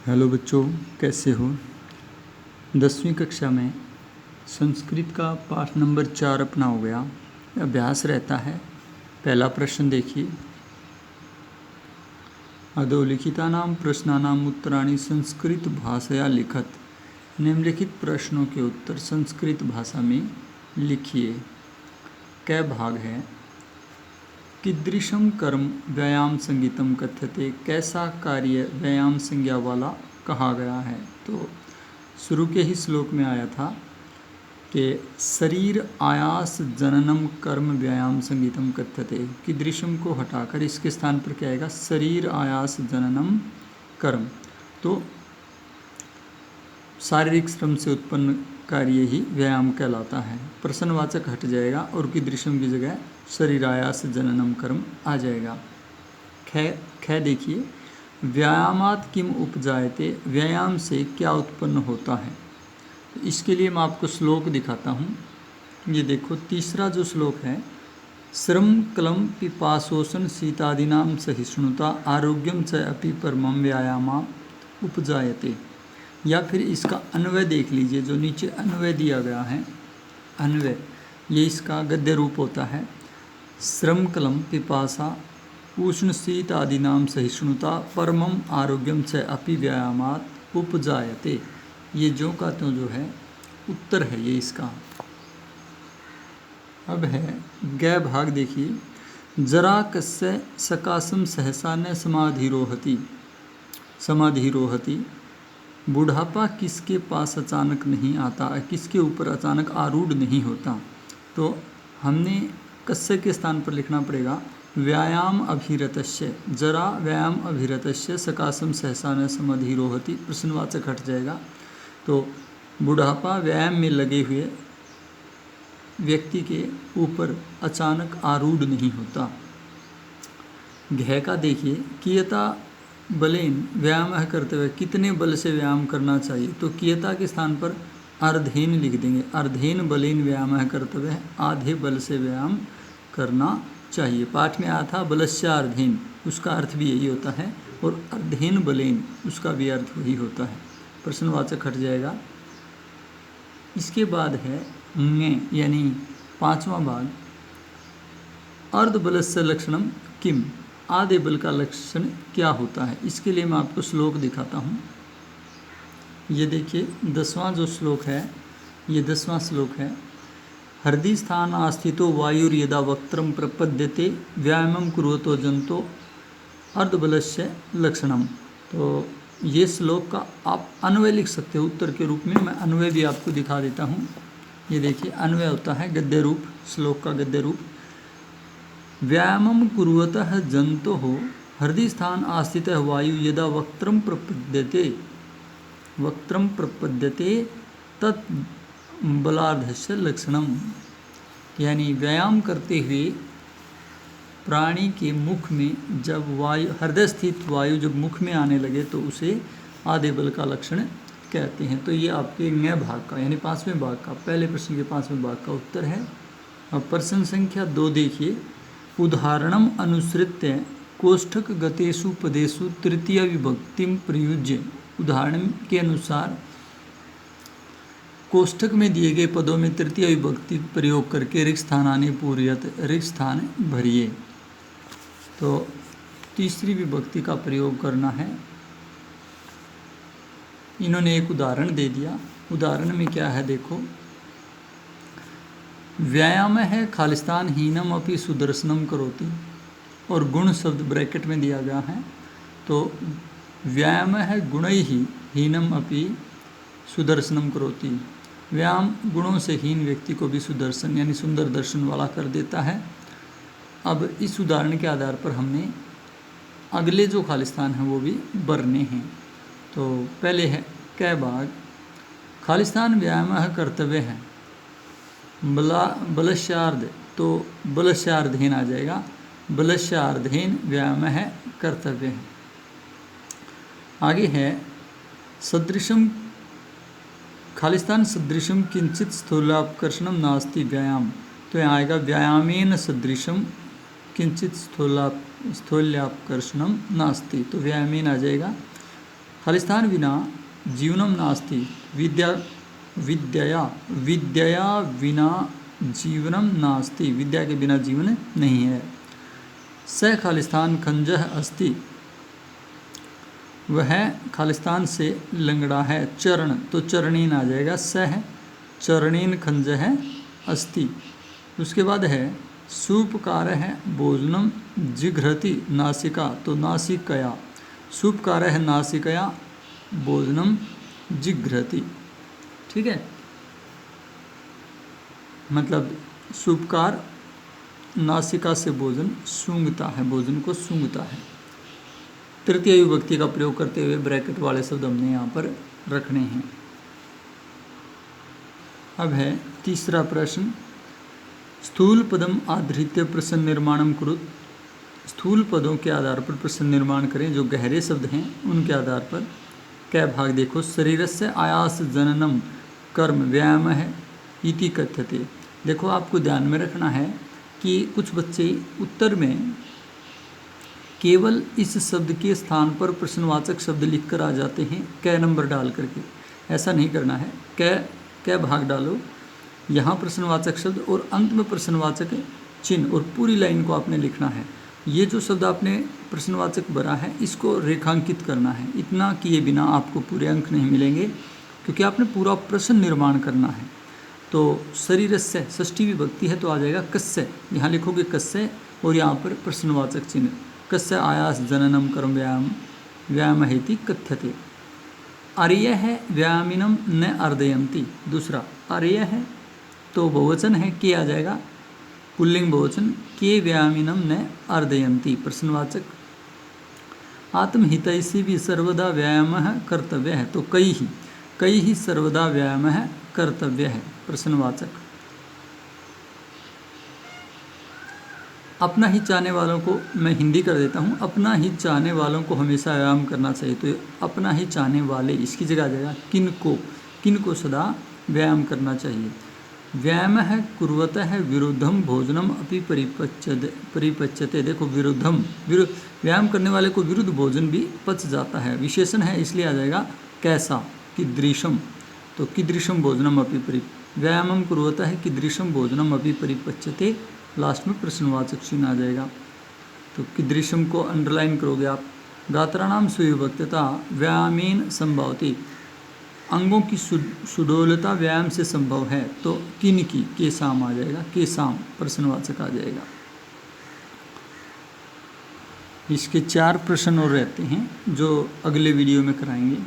Hello बच्चों, कैसे हो। 10वीं कक्षा में संस्कृत का पाठ नंबर 4 अपना हो गया। अभ्यास रहता है। पहला प्रश्न देखिए। अधोलिखितानां प्रश्नानाम् उत्तराणि संस्कृत भाषया लिखत। निम्नलिखित प्रश्नों के उत्तर संस्कृत भाषा में लिखिए। कै भाग है। कीदृशं कर्म व्यायाम संगीतम कथ्यते। कैसा कार्य व्यायाम संज्ञा वाला कहा गया है। तो शुरू के ही श्लोक में आया था कि शरीर आयास जननम कर्म व्यायाम संगीतम कथ्यते। कीदृशम को हटाकर इसके स्थान पर क्या आएगा, शरीर आयास जननम कर्म। तो शारीरिक श्रम से उत्पन्न कार्य ही व्यायाम कहलाता है। प्रश्नवाचक हट जाएगा और कीदृशम की जगह शरीर आयास जननम कर्म आ जाएगा। ख देखिए, व्यायामात किम उपजायते। व्यायाम से क्या उत्पन्न होता है। तो इसके लिए मैं आपको श्लोक दिखाता हूँ। ये देखो, तीसरा जो श्लोक है, श्रम कलम पिपाशोषण शीतादीनाम सहिष्णुता आरोग्यम च अपि परमं व्यायामा उपजायते। या फिर इसका अन्वय देख लीजिए, जो नीचे अन्वय दिया गया है। अन्वय ये इसका गद्य रूप होता है। श्रम कलम पिपासा उष्ण शीत आदि नाम सहिष्णुता परमम आरोग्यम च अपि व्यायामात उपजायते। ये जो का त्यों जो है उत्तर है ये इसका। अब है गै भाग देखिए। जरा कस्य सकाशम सहसा न समाधिरोहति। समाधिरोहति। बुढ़ापा किसके पास अचानक नहीं आता, किसके ऊपर अचानक आरूढ़ नहीं होता। तो हमने कस्य के स्थान पर लिखना पड़ेगा व्यायाम अभिरतस्य। जरा व्यायाम अभिरतस्य सकाशम सहसा न समाधिरोहति। प्रश्नवाचक हट जाएगा। तो बुढ़ापा व्यायाम में लगे हुए व्यक्ति के ऊपर अचानक आरूढ़ नहीं होता। घ का देखिए, कियता बलेन व्यायाम करते हुए कितने बल से व्यायाम करना चाहिए। तो कियता के स्थान पर अर्धेन लिख देंगे। अर्धेन बलेन व्यायाम करते हुए आधे बल से व्यायाम करना चाहिए। पाठ में आया था बलस्यार्धेन, उसका अर्थ भी यही होता है। और अर्धेन बलेन उसका भी अर्थ वही होता है। प्रश्नवाचक हट जाएगा। इसके बाद है ङ, यानी पांचवा भाग। अर्ध बलस्य लक्षणम किम। आधे बल का लक्षण क्या होता है। इसके लिए मैं आपको श्लोक दिखाता हूँ। ये देखिए 10वां जो श्लोक है, ये 10वां श्लोक है। हृदय स्थान आस्थितो वायुर्यदा वक्त्रम प्रपद्यते व्यायामं कुर्वतो जंतो अर्धबलस्य लक्षणम। तो ये श्लोक का आप अन्वय लिख सकते हो उत्तर के रूप में। मैं अन्वय भी आपको दिखा देता हूँ। ये देखिए, अन्वय होता है गद्य रूप, श्लोक का गद्य रूप। व्यायामं कुर्वतः जंतोः हृदय स्थान आस्थितः वायु यदा वक्त्रम प्रपद्यते। वक्त्रम प्रपद्यते तत् बलार्धस्य लक्षणम। यानी व्यायाम करते हुए प्राणी के मुख में जब वायु, हृदय स्थित वायु जब मुख में आने लगे तो उसे आधे बल का लक्षण कहते हैं। तो ये आपके ङ भाग का, यानी 5वें भाग का, पहले प्रश्न के 5वें भाग का उत्तर है। अब प्रश्न संख्या 2 देखिए। उदाहरणम अनुसृत्य कोष्ठक गतेषु पदेषु तृतीय विभक्तिम प्रयुज्य। उदाहरण के अनुसार कोष्ठक में दिए गए पदों में तृतीय विभक्ति प्रयोग करके रिक्त स्थानानि पूरयत। रिक्त स्थान भरिए। तो तीसरी विभक्ति का प्रयोग करना है। इन्होंने एक उदाहरण दे दिया। उदाहरण में क्या है देखो। व्यायाम है खालिस्तान हीनम अपि सुदर्शनम करोति। और गुण शब्द ब्रैकेट में दिया गया है। तो व्यायाम है गुणैः हीनम अपि सुदर्शनम करोति। व्यायाम गुणों से हीन व्यक्ति को भी सुदर्शन यानी सुंदर दर्शन वाला कर देता है। अब इस उदाहरण के आधार पर हमने अगले जो खालिस्तान है वो भी बरने हैं। तो पहले है कै भाग। खालिस्तान व्यायाम कर्तव्य है। बलस्यार्ध, तो बलस्यार्धेन आ जाएगा। बलस्यार्धेन व्यायाम है कर्तव्य है। आगे है सदृशम। खालिस्तान सदृशम किंचित स्थूलापकर्षणम नास्ति व्यायाम। तो यहाँ आएगा व्यायामेन सदृशम किंचित स्थूल्यापकर्षणम नास्ति। तो व्यायामेन आ जाएगा। खालिस्थान विना जीवनम नास्ति, विद्यया विना जीवनम नास्ति, विद्या के बिना जीवन नहीं है। स खालिस्थान खंजह अस्ति, वह खालिस्तान से लंगड़ा है। चरण तो चरणीन आ जाएगा, सह चरणीन खंजह अस्ति। उसके बाद है सूपकार है भोजनम जिघ्रति नासिका, तो नासिकया, सूपकार है नासिकया भोजनम जिघ्रति। ठीक है, मतलब सूपकार नासिका से भोजन सूंघता है, भोजन को सूंघता है। तृतीय विभक्ति का प्रयोग करते हुए ब्रैकेट वाले शब्द हमने यहाँ पर रखने हैं। अब है तीसरा प्रश्न, स्थूल पदम आधृत्य प्रश्न निर्माणम कुरुत। स्थूल पदों के आधार पर प्रश्न निर्माण करें, जो गहरे शब्द हैं उनके आधार पर। क्या भाग देखो, शरीरस्य आयास जननम कर्म व्यायाम है इति कथ्यते। देखो आपको ध्यान में रखना है कि कुछ बच्चे उत्तर में केवल इस शब्द के स्थान पर प्रश्नवाचक शब्द लिखकर आ जाते हैं, कै नंबर डाल करके। ऐसा नहीं करना है, कै भाग डालो, यहाँ प्रश्नवाचक शब्द और अंत में प्रश्नवाचक चिन्ह, और पूरी लाइन को आपने लिखना है। ये जो शब्द आपने प्रश्नवाचक भरा है इसको रेखांकित करना है। इतना किए बिना आपको पूरे अंक नहीं मिलेंगे, क्योंकि आपने पूरा प्रश्न निर्माण करना है। तो शरीरस्य षष्ठी विभक्ति है तो आ जाएगा कस्य, यहाँ लिखोगे कस्य और यहाँ पर प्रश्नवाचक चिन्ह। कस्य आयास जननम कर्म व्यायाम हेति कथ्यते। अर्य है व्यायामिनम न अर्दयन्ति। दूसरा अर्य है तो बहुवचन है, के आ जाएगा पुल्लिंग बहुवचन, के व्यायामिनम न अर्दयन्ति प्रश्नवाचक। आत्महितैषी भी सर्वदा व्यायाम कर्तव्य है, तो कई ही सर्वदा व्यायाम कर्तव्य है प्रश्नवाचक। अपना ही चाहने वालों को, मैं हिंदी कर देता हूँ, अपना ही चाहने वालों को हमेशा व्यायाम करना चाहिए। तो अपना ही चाहने वाले, इसकी जगह आ जाएगा किन को सदा व्यायाम करना चाहिए। व्यायाम है कुर्वत है विरुद्धम भोजनम अपि परिपच्यते। देखो विरुद्धम, व्यायाम करने वाले को विरुद्ध भोजन भी पच जाता है, विशेषण है इसलिए आ जाएगा कैसा, कीदृशम। तो कीदृशम भोजनम अपि व्यायामम कुर्वत है कीदृशम भोजनम अपि परिपच्यते, लास्ट में प्रश्नवाचक चिन्ह आ जाएगा। तो कीदृशम को अंडरलाइन करोगे आप। गात्राणाम सुविभक्तता व्यायामेन संभवती, अंगों की सुडौलता व्यायाम से संभव है, तो किन की, के साम आ जाएगा, के साम प्रश्नवाचक आ जाएगा। इसके 4 प्रश्न और रहते हैं जो अगले वीडियो में कराएंगे।